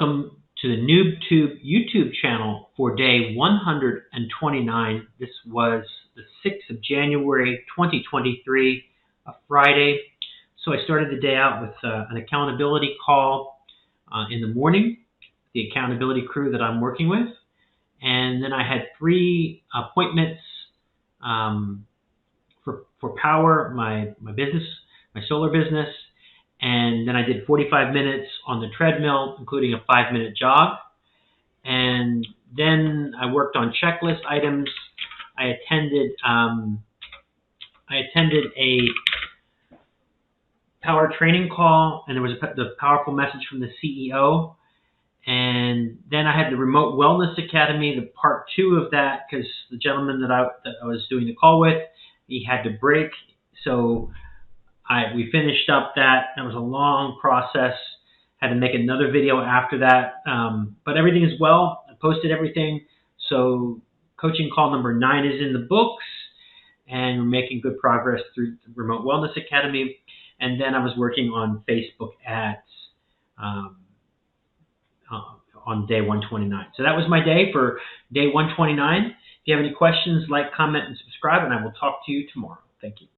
welcome to the NoobTube YouTube channel for day 129. This was the 6th of January 2023, a Friday. So I started the day out with an accountability call in the morning, the accountability crew that I'm working with. And then I had 3 appointments for Power, my business, my solar business. And then I did 45 minutes on the treadmill, including a 5-minute jog. And then I worked on checklist items. I attended a power training call, and there was the powerful message from the CEO. And then I had the Remote Wellness Academy, the part 2 of that, because the gentleman that I was doing the call with, he had to break. So we finished up that. That was a long process. Had to make another video after that. But everything is well. I posted everything. So coaching call number 9 is in the books. And we're making good progress through the Remote Wellness Academy. And then I was working on Facebook ads on day 129. So that was my day for day 129. If you have any questions, like, comment, and subscribe. And I will talk to you tomorrow. Thank you.